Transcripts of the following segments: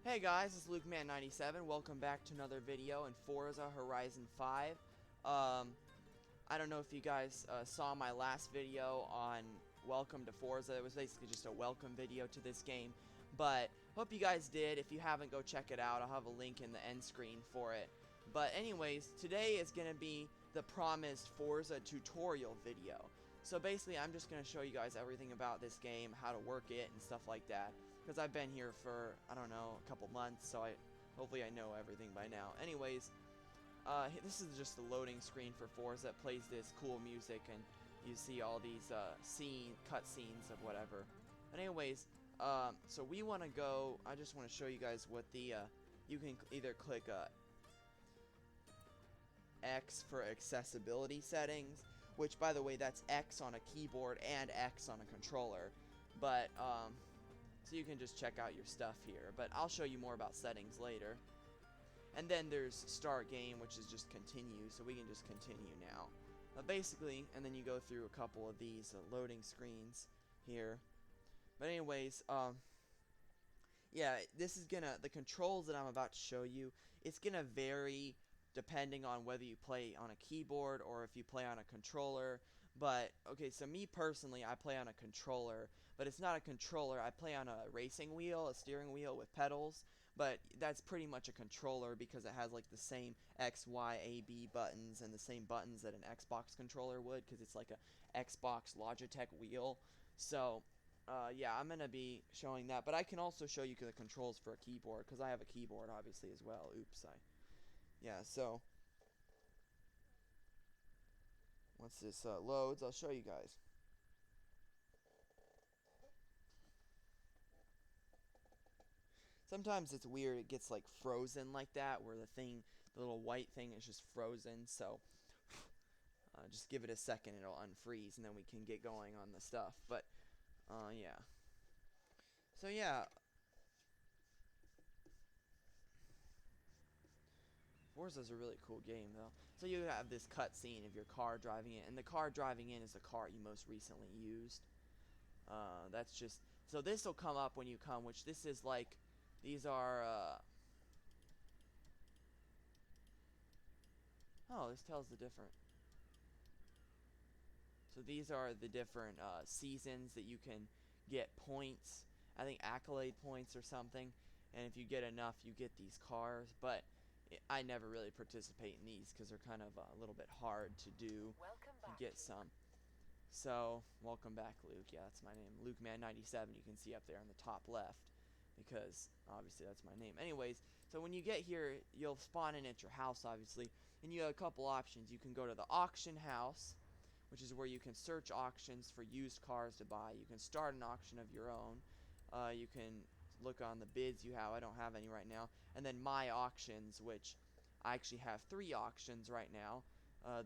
Hey guys, it's LukeMan97. Welcome back to another video in Forza Horizon 5. I don't know if you guys saw my last video on Welcome to Forza. It was basically just a welcome video to this game. But hope you guys did. If you haven't, go check it out. I'll have a link in the end screen for it. But anyways, today is going to be the promised Forza tutorial video. So basically, I'm just going to show you guys everything about this game, how to work it, and stuff like that. Because I've been here for, I don't know, a couple months, so hopefully I know everything by now. Anyways, this is just the loading screen for Forza. It plays this cool music, and you see all these cutscenes of whatever. But anyways, so we want to go, I just want to show you guys what the, you can either click X for accessibility settings, which, by the way, that's X on a keyboard and X on a controller. But, so you can just check out your stuff here. But I'll show you more about settings later. And then there's Start Game, which is just continue, so we can just continue now. Basically, and then you go through a couple of these loading screens here. But anyways, yeah, this is gonna, the controls that I'm about to show you, it's gonna vary depending on whether you play on a keyboard or if you play on a controller. But, okay, so me personally, I play on a controller, but it's not a controller. I play on a racing wheel, a steering wheel with pedals, but that's pretty much a controller because it has like the same X, Y, A, B buttons and the same buttons that an Xbox controller would, because it's like a Xbox Logitech wheel. So, yeah, I'm going to be showing that, but I can also show you the controls for a keyboard, because I have a keyboard, obviously, as well. Oops, yeah, so once this loads, I'll show you guys. Sometimes it's weird, it gets like frozen like that, where the little white thing is just frozen, so just give it a second, it'll unfreeze, and then we can get going on the stuff. But, yeah. So, yeah. Forza's a really cool game, though. So you have this cutscene of your car driving in, and the car driving in is the car you most recently used. That's just, so this will come up when you come, which this is like, these are, oh, this tells the different, so these are the different, seasons that you can get points, I think accolade points or something, and if you get enough, you get these cars, but I never really participate in these because they're kind of a little bit hard to do and get some. So, welcome back, Luke. Yeah, that's my name. LukeMan97, you can see up there on the top left, because obviously that's my name. Anyways, so when you get here, you'll spawn in at your house, obviously, and you have a couple options. You can go to the auction house, which is where you can search auctions for used cars to buy. You can start an auction of your own. You can look on the bids you have. I don't have any right now. And then my auctions, which I actually have 3 auctions right now.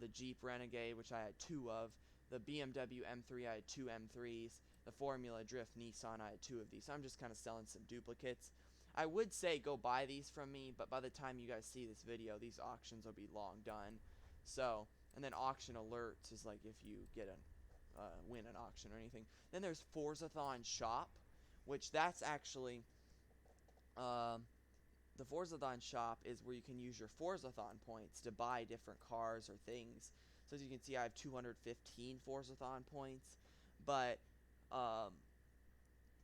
The Jeep Renegade, which I had 2 of. The BMW M3, I had 2 M3s. The Formula Drift Nissan, I had 2 of these. So I'm just kind of selling some duplicates. I would say go buy these from me, but by the time you guys see this video, these auctions will be long done. So, and then auction alerts is like if you get win an auction or anything. Then there's Forzathon Shop, which that's actually, the Forzathon Shop is where you can use your Forzathon points to buy different cars or things. So as you can see, I have 215 Forzathon points, but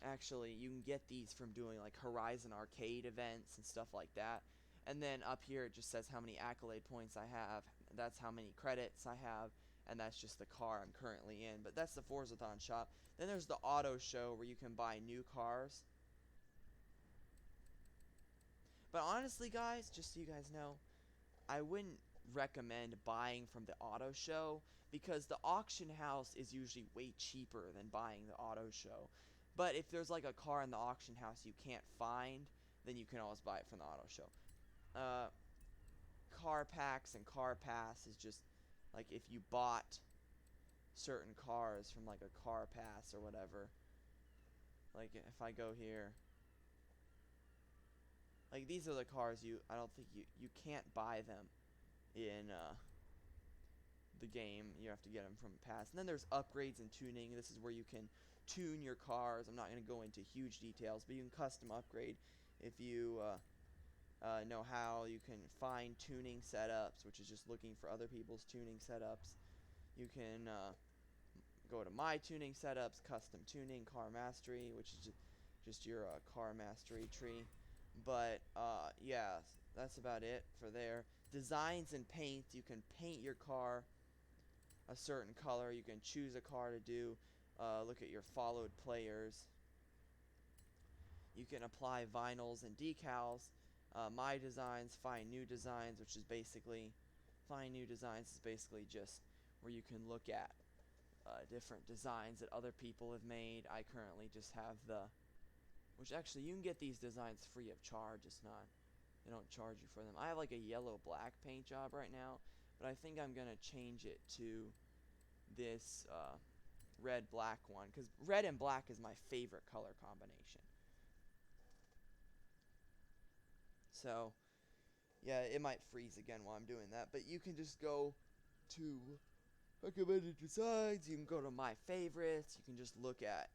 actually you can get these from doing like Horizon Arcade events and stuff like that. And then up here it just says how many accolade points I have. That's how many credits I have, and that's just the car I'm currently in. But that's the Forzathon Shop. Then there's the Auto Show where you can buy new cars. But honestly, guys, just so you guys know, I wouldn't recommend buying from the auto show because the auction house is usually way cheaper than buying the auto show. But if there's like a car in the auction house you can't find, then you can always buy it from the auto show. Car packs and car pass is just like if you bought certain cars from like a car pass or whatever. Like if I go here, like these are the cars I don't think you can't buy them in the game. You have to get them from a pass. And then there's upgrades and tuning. This is where you can tune your cars. I'm not going to go into huge details, but you can custom upgrade If you know how, you can find tuning setups, which is just looking for other people's tuning setups. You can go to my tuning setups, custom tuning, car mastery, which is just your car mastery tree. But yeah, that's about it for there. Designs and paints. You can paint your car a certain color. You can choose a car to do. Look at your followed players. You can apply vinyls and decals. My designs, find new designs, which is basically find new designs is basically just where you can look at different designs that other people have made. I currently just have which actually you can get these designs free of charge. It's not, they don't charge you for them. I have like a yellow black paint job right now, but I think I'm gonna change it to this red black one, because red and black is my favorite color combination. So yeah, it might freeze again while I'm doing that, but you can just go to recommended designs. You can go to my favorites. You can just look at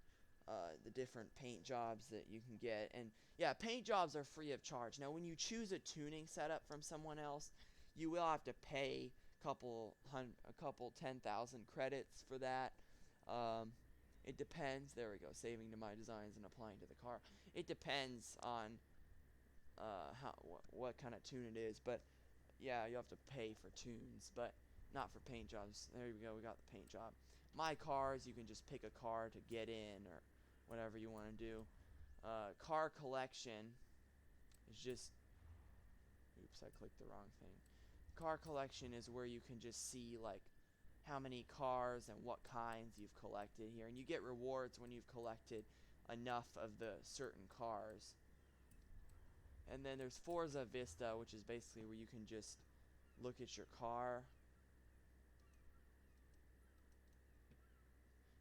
the different paint jobs that you can get. And yeah, paint jobs are free of charge. Now when you choose a tuning setup from someone else, you will have to pay a couple 10,000 credits for that. It depends. There we go, saving to my designs and applying to the car. It depends on what kind of tune it is, but yeah, you have to pay for tunes, but not for paint jobs. There we go, we got the paint job. My cars, you can just pick a car to get in or whatever you want to do. Car collection is just, oops, I clicked the wrong thing. Car collection is where you can just see like how many cars and what kinds you've collected here, and you get rewards when you've collected enough of the certain cars. And then there's Forza Vista, which is basically where you can just look at your car.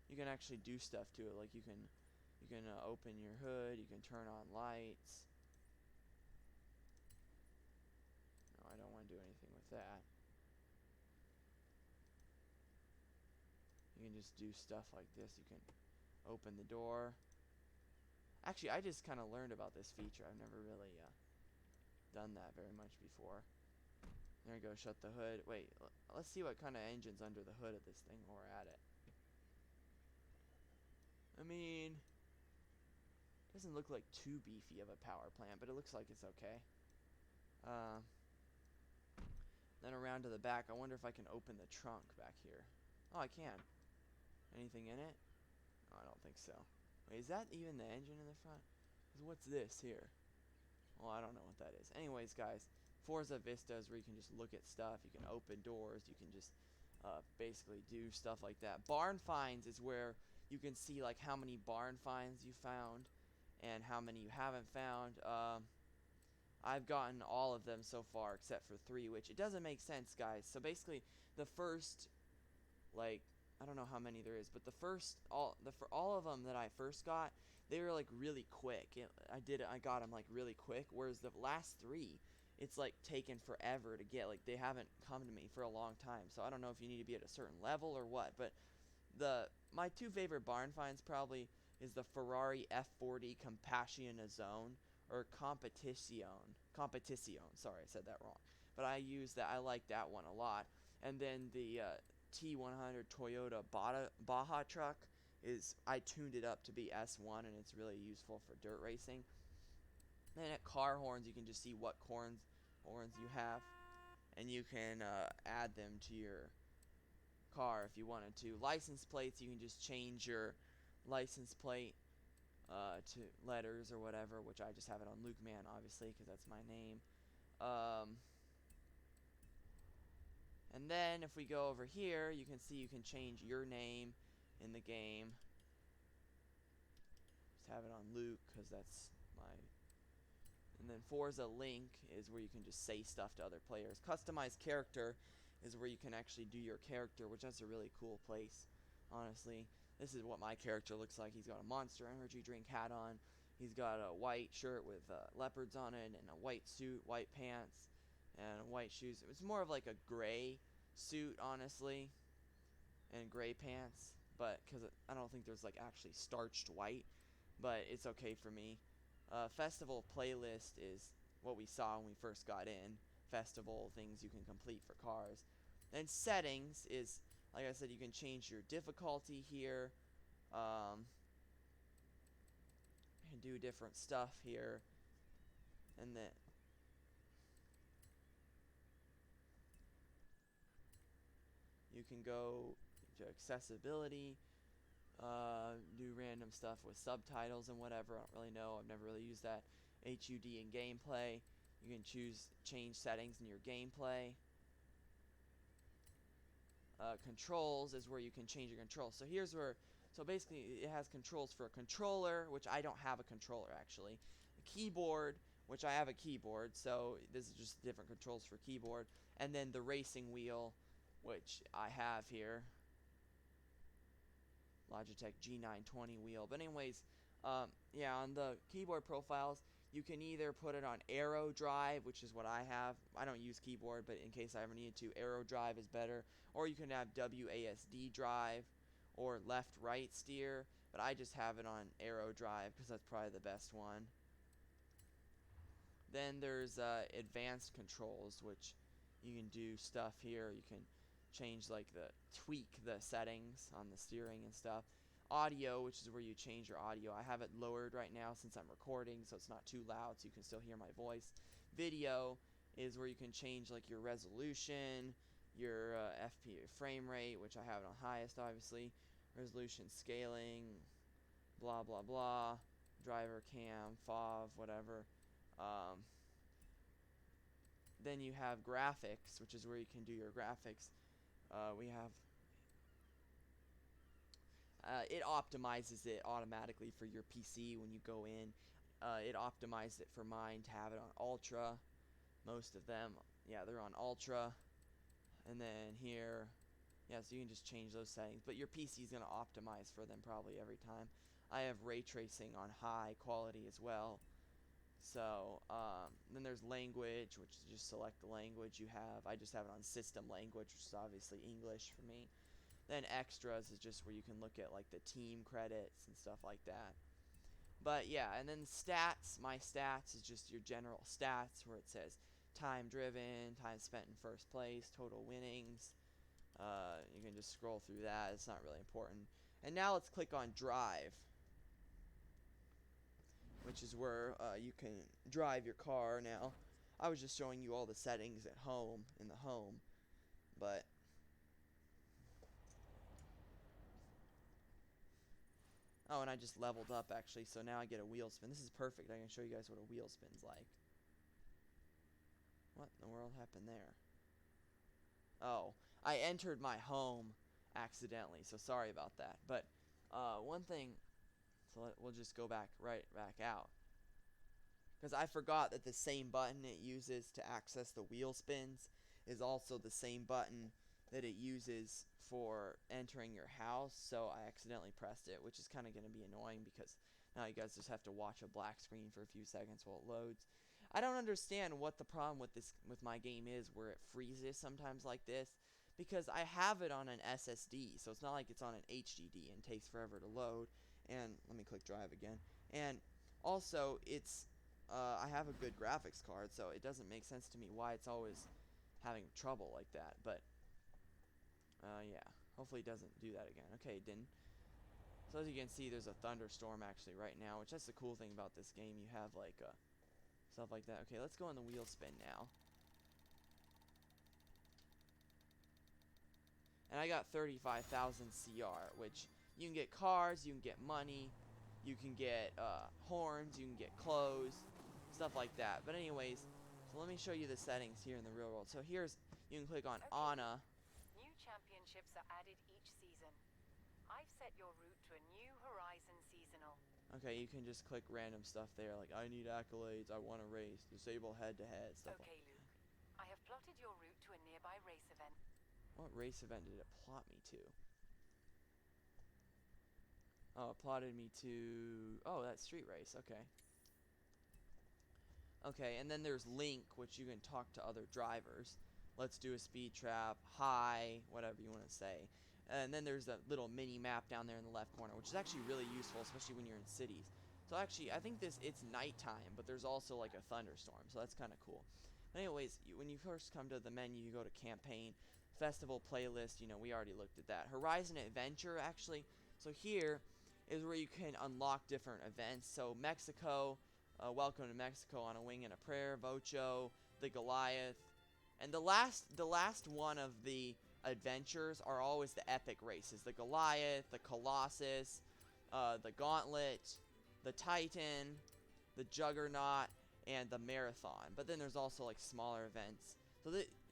You can actually do stuff to it, like you can open your hood, you can turn on lights. No, I don't want to do anything with that. You can just do stuff like this. You can open the door. Actually, I just kind of learned about this feature. I've never really done that very much before. There we go, shut the hood. Wait, let's see what kind of engine's under the hood of this thing while we're at it. I mean, it doesn't look like too beefy of a power plant, but it looks like it's okay. Then around to the back, I wonder if I can open the trunk back here. Oh, I can. Anything in it? Oh, I don't think so. Wait, is that even the engine in the front? What's this here? Well, I don't know what that is. Anyways, guys, Forza Vista is where you can just look at stuff. You can open doors. You can just basically do stuff like that. Barn finds is where you can see like how many barn finds you found and how many you haven't found. I've gotten all of them so far except for 3, which it doesn't make sense, guys. So basically, the first, like, I don't know how many there is, but for all of them that I first got, they were like really quick. I got them like really quick, whereas the last 3, it's like taken forever to get. Like, they haven't come to me for a long time. So I don't know if you need to be at a certain level or what, but my 2 favorite barn finds probably is the Ferrari F40 Compassion-Zone, or Competizione. Sorry, I said that wrong. But I like that one a lot. And then the T100 Toyota Baja truck I tuned it up to be S1, and it's really useful for dirt racing. Then at car horns, you can just see what horns you have, and you can add them to your car if you wanted to. License plates, you can just change your license plate to letters or whatever, which I just have it on Luke Man, obviously, because that's my name. And then if we go over here, you can see you can change your name in the game. Just have it on Luke, because that's my... And then Forza Link is where you can just say stuff to other players. Customize character is where you can actually do your character, which is a really cool place, honestly. This is what my character looks like. He's got a Monster Energy drink hat on. He's got a white shirt with leopards on it, and a white suit, white pants, and white shoes. It's more of like a gray suit, honestly, and gray pants, but because I don't think there's like actually starched white, but it's okay for me. Festival playlist is what we saw when we first got in. Festival things you can complete for cars. Then settings is, like I said, you can change your difficulty here. You can do different stuff here. And then you can go to accessibility, do random stuff with subtitles and whatever. I don't really know. I've never really used that. HUD and gameplay. You can change settings in your gameplay. Controls is where you can change your controls. So here's where, so basically it has controls for a controller, which I don't have a controller actually. A keyboard, which I have a keyboard, so this is just different controls for keyboard. And then the racing wheel, which I have here. Logitech G920 wheel. But anyways, yeah, on the keyboard profiles, you can either put it on Aero Drive, which is what I have. I don't use keyboard, but in case I ever needed to, Aero Drive is better. Or you can have WASD Drive or left-right steer, but I just have it on Aero Drive because that's probably the best one. Then there's advanced controls, which you can do stuff here. You can change, like, tweak the settings on the steering and stuff. Audio, which is where you change your audio. I have it lowered right now since I'm recording, so it's not too loud, so you can still hear my voice. Video is where you can change, like, your resolution, your FPS frame rate, which I have it on highest, obviously. Resolution scaling, blah blah blah. Driver cam, FOV, whatever. Then you have graphics, which is where you can do your graphics. We have it optimizes it automatically for your PC when you go in. It optimized it for mine to have it on Ultra. Most of them, yeah, they're on Ultra. And then here, yeah, so you can just change those settings. But your PC is going to optimize for them probably every time. I have ray tracing on high quality as well. So, then there's language, which is just select the language you have. I just have it on system language, which is obviously English for me. Then extras is just where you can look at, like, the team credits and stuff like that. But yeah, and then stats, my stats is just your general stats where it says time driven, time spent in first place, total winnings. You can just scroll through that. It's not really important. And now let's click on drive, which is where you can drive your car now. I was just showing you all the settings at home, in the home, but oh, and I just leveled up actually, so now I get a wheel spin. This is perfect. I can show you guys what a wheel spin's like. What in the world happened there? Oh, I entered my home accidentally, so sorry about that. But one thing, so we'll just go right back out. Because I forgot that the same button it uses to access the wheel spins is also the same button that it uses for entering your house, so I accidentally pressed it, which is kind of going to be annoying because now you guys just have to watch a black screen for a few seconds while it loads. I don't understand what the problem with my game is where it freezes sometimes like this, because I have it on an SSD, so it's not like it's on an HDD and takes forever to load. And let me click drive again. And also, it's I have a good graphics card, so it doesn't make sense to me why it's always having trouble like that. But yeah, hopefully it doesn't do that again. Okay, it didn't. So as you can see, there's a thunderstorm actually right now, which that's the cool thing about this game. You have like stuff like that. Okay, let's go on the wheel spin now. And I got 35,000 CR, which you can get cars, you can get money, you can get horns, you can get clothes, stuff like that. But anyways, so let me show you the settings here in the real world. So here's, you can click on Anna. New championships are added each season. I've set your route to a new Horizon seasonal. Okay, you can just click random stuff there, like I need accolades, I want to race, disable head-to-head, stuff Okay, like that. Luke. I have plotted your route to a nearby race event. What race event did it plot me to? Oh, it plotted me to... Oh, that street race, okay. Okay, and then there's Link, which you can talk to other drivers. Let's do a speed trap, hi, whatever you want to say. And then there's a little mini map down there in the left corner, which is actually really useful, especially when you're in cities. So actually, I think it's nighttime, but there's also like a thunderstorm, so that's kind of cool. But anyways, when you first come to the menu, you go to campaign, festival playlist. We already looked at that. Horizon Adventure, actually. So here is where you can unlock different events. So Mexico, Welcome to Mexico on a Wing and a Prayer, Vocho, the Goliath, and the last one of the adventures are always the epic races: the Goliath, the Colossus, the Gauntlet, the Titan, the Juggernaut, and the Marathon. But then there's also like smaller events.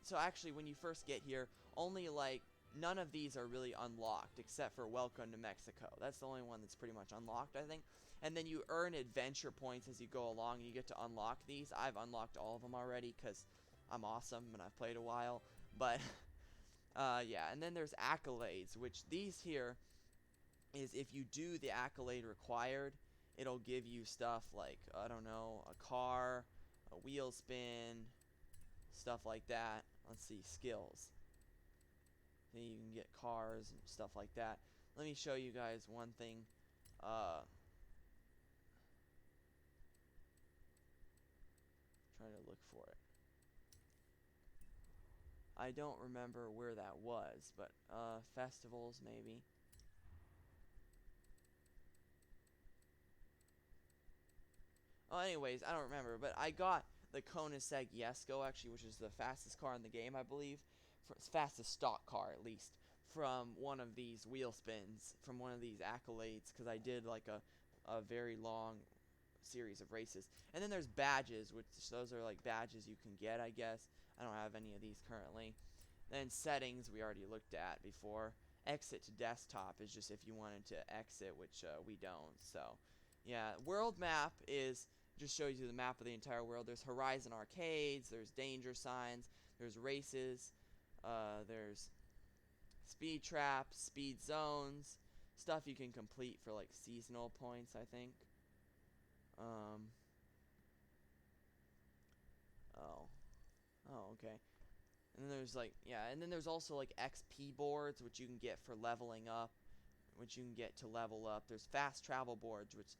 So actually, when you first get here, only like none of these are really unlocked except for Welcome to Mexico. That's the only one that's pretty much unlocked, I think. And then you earn adventure points as you go along, and you get to unlock these. I've unlocked all of them already because I'm awesome and I've played a while. But yeah, and then there's accolades, which these here is if you do the accolade required, it'll give you stuff like, I don't know, a car, a wheel spin, stuff like that. Let's see, skills. Then you can get cars and stuff like that. Let me show you guys one thing. Trying to look for it. I don't remember where that was, but festivals maybe. Oh, anyways, I don't remember, but I got the Koenigsegg Jesko, actually, which is the fastest car in the game, I believe. Fastest stock car, at least, from one of these wheel spins, from one of these accolades, because I did like a very long series of races. And then there's badges, which those are like badges you can get, I guess. I don't have any of these currently. Then settings we already looked at before. Exit to desktop is just if you wanted to exit, which we don't. So yeah, world map is just shows you the map of the entire world. There's Horizon arcades, there's danger signs, there's races, there's speed traps, speed zones, stuff you can complete for like seasonal points, I think. Okay. And then there's like, yeah, and then there's also like XP boards, which you can get for leveling up, which you can get to level up. There's fast travel boards, which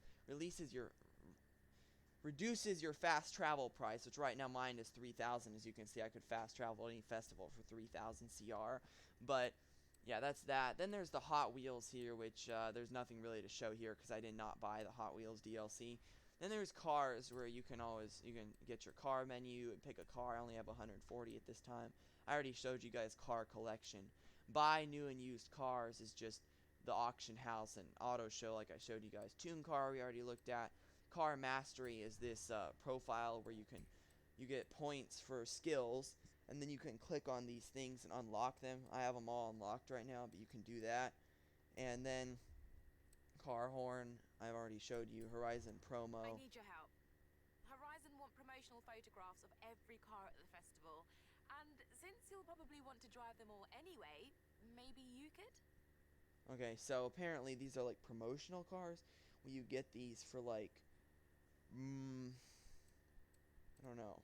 reduces your fast travel price, which right now mine is 3,000. As you can see, I could fast travel any festival for 3,000 CR. But yeah, that's that. Then there's the Hot Wheels here, which there's nothing really to show here because I did not buy the Hot Wheels DLC. Then there's cars, where you can get your car menu and pick a car. I only have 140 at this time. I already showed you guys car collection. Buy new and used cars is just the auction house and auto show, like I showed you guys. Tune car we already looked at. Car mastery is this profile where you get points for skills, and then you can click on these things and unlock them. I have them all unlocked right now, but you can do that. And then car horn, I've already showed you. Horizon promo. I need your help. Horizon want promotional photographs of every car at the festival, and since you'll probably want to drive them all anyway, maybe you could? Okay, so apparently these are like promotional cars. Where you get these for like, I don't know.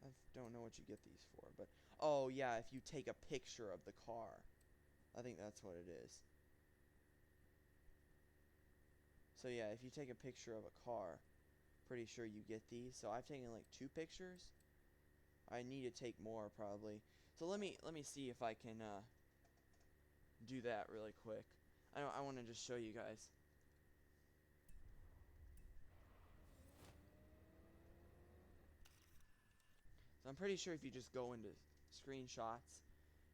I don't know what you get these for, but oh yeah, if you take a picture of the car. I think that's what it is. So yeah, if you take a picture of a car, pretty sure you get these. So I've taken like 2 pictures. I need to take more probably. So let me see if I can do that really quick. I want to just show you guys. So I'm pretty sure if you just go into screenshots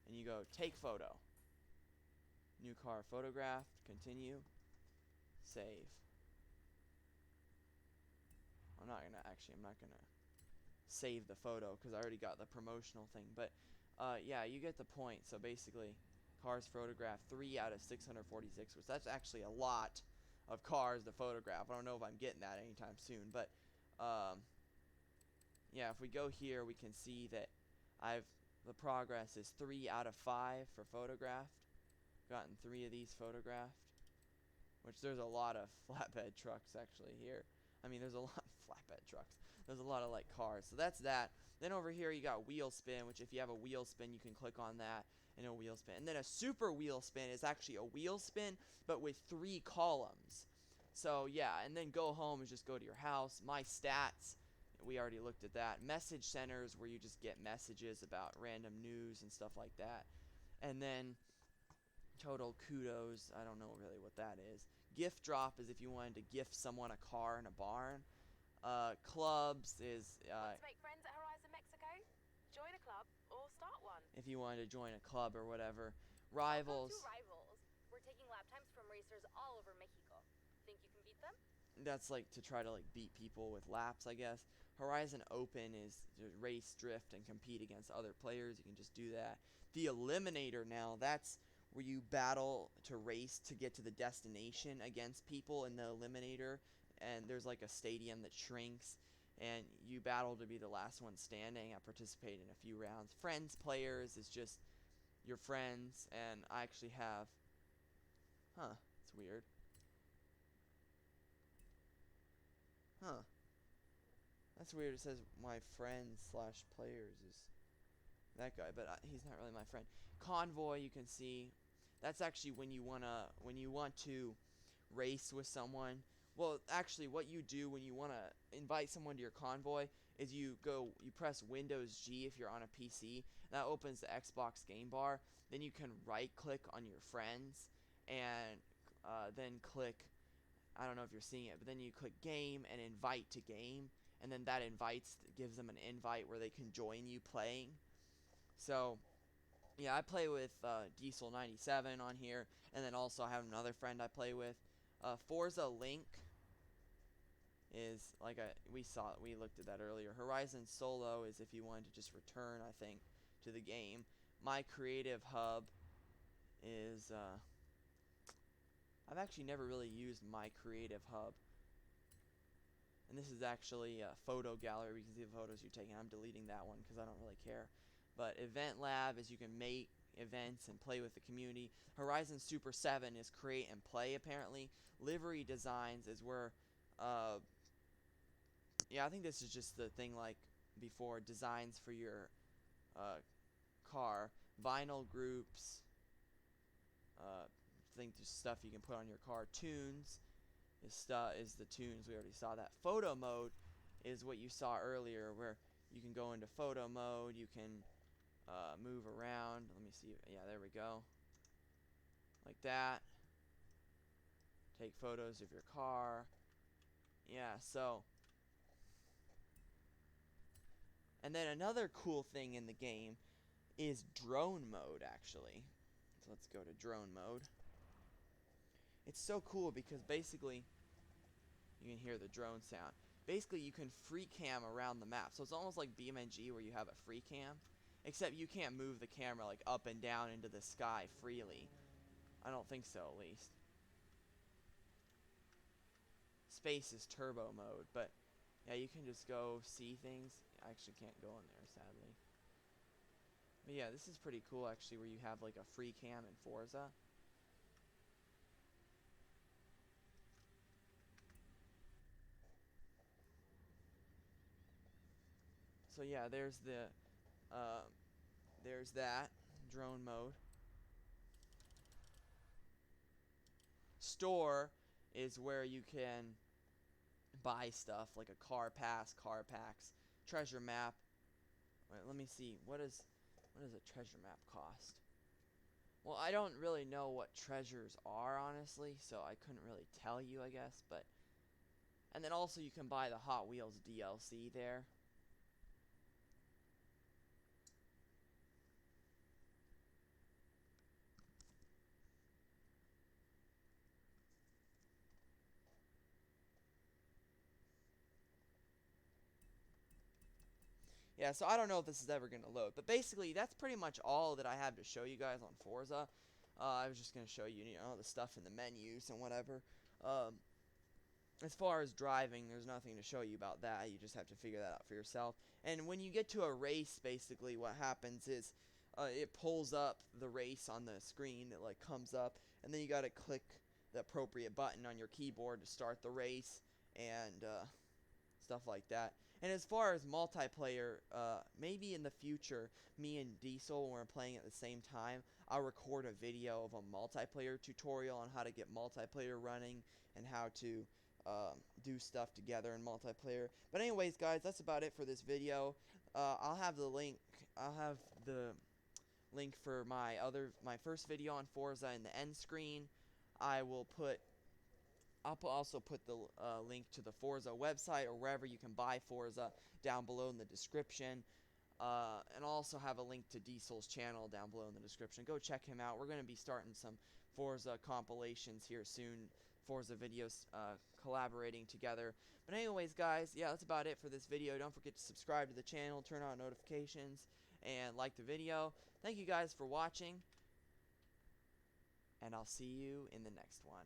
and you go take photo, new car photographed, continue, save. I'm not gonna save the photo because I already got the promotional thing. But yeah, you get the point. So basically, cars photographed 3 out of 646, which that's actually a lot of cars to photograph. I don't know if I'm getting that anytime soon, but yeah, if we go here, we can see that the progress is 3 out of 5 for photographed. Gotten 3 of these photographed, which there's a lot of flatbed trucks actually here. I mean, there's a lot of flatbed trucks. There's a lot of like cars. So that's that. Then over here you got wheel spin, which if you have a wheel spin, you can click on that and a wheel spin. And then a super wheel spin is actually a wheel spin, but with 3 columns. So yeah, and then go home and just go to your house. My stats, we already looked at that. Message centers, where you just get messages about random news and stuff like that. And then total kudos, I don't know really what that is. Gift drop is if you wanted to gift someone a car and a barn. Clubs is Want to make friends at Horizon Mexico? Join a club or start one. if you wanted to join a club or whatever. Welcome Rivals, to Rivals. We're taking lap times from racers all over Mexico. Think you can beat them? that's like to try to like beat people with laps, I guess. Horizon Open is to race, drift, and compete against other players. You can just do that. The Eliminator now, that's where you battle to race to get to the destination against people in the Eliminator. And there's like a stadium that shrinks, and you battle to be the last one standing. I participated in a few rounds. Friends players is just your friends, and I actually have, it's weird. That's weird. It says my friends slash players is that guy, but he's not really my friend. Convoy, you can see, that's actually when you want to race with someone. Well, actually, what you do when you want to invite someone to your convoy is you press Windows G if you're on a PC. That opens the Xbox game bar. Then you can right-click on your friends and then click, I don't know if you're seeing it, but then you click game and invite to game, and then that gives them an invite where they can join you playing. So, yeah, I play with Diesel97 on here, and then also I have another friend I play with. Forza Link is like we looked at that earlier. Horizon Solo is if you wanted to just return, I think, to the game. My Creative Hub is I've actually never really used My Creative Hub. And this is actually a photo gallery. You can see the photos you're taking. I'm deleting that one because I don't really care. But Event Lab is you can make events and play with the community. Horizon Super 7 is create and play, apparently. Livery Designs is where, yeah, I think this is just the thing like before, designs for your car. Vinyl groups, think just stuff you can put on your car. Tunes is the tunes. We already saw that. Photo mode is what you saw earlier, where you can go into photo mode. You can move around. Let me see. Yeah, there we go. Like that. Take photos of your car. Yeah, so. And then another cool thing in the game is drone mode, actually. So let's go to drone mode. It's so cool because basically, you can hear the drone sound. Basically, you can free cam around the map. So it's almost like BeamNG where you have a free cam. Except you can't move the camera like up and down into the sky freely. I don't think so, at least. Space is turbo mode, but yeah, you can just go see things. I actually can't go in there, sadly. But yeah, this is pretty cool, actually, where you have like a free cam in Forza. So yeah, there's that drone mode. Store is where you can buy stuff like a car pass, car packs, treasure map. Wait, let me see. What does a treasure map cost? Well, I don't really know what treasures are, honestly, so I couldn't really tell you, I guess, but and then also you can buy the Hot Wheels DLC there. Yeah, so I don't know if this is ever going to load. But basically, that's pretty much all that I have to show you guys on Forza. I was just going to show you, the stuff in the menus and whatever. As far as driving, there's nothing to show you about that. You just have to figure that out for yourself. And when you get to a race, basically what happens is it pulls up the race on the screen. It like comes up, and then you got to click the appropriate button on your keyboard to start the race and stuff like that. And as far as multiplayer, maybe in the future, me and Diesel, when we're playing at the same time, I'll record a video of a multiplayer tutorial on how to get multiplayer running and how to do stuff together in multiplayer. But anyways, guys, that's about it for this video. I'll have the link for my first video on Forza in the end screen. I'll also put the link to the Forza website or wherever you can buy Forza down below in the description. And I'll also have a link to Diesel's channel down below in the description. Go check him out. We're going to be starting some Forza compilations here soon. Forza videos collaborating together. But anyways, guys, yeah, that's about it for this video. Don't forget to subscribe to the channel, turn on notifications, and like the video. Thank you guys for watching, and I'll see you in the next one.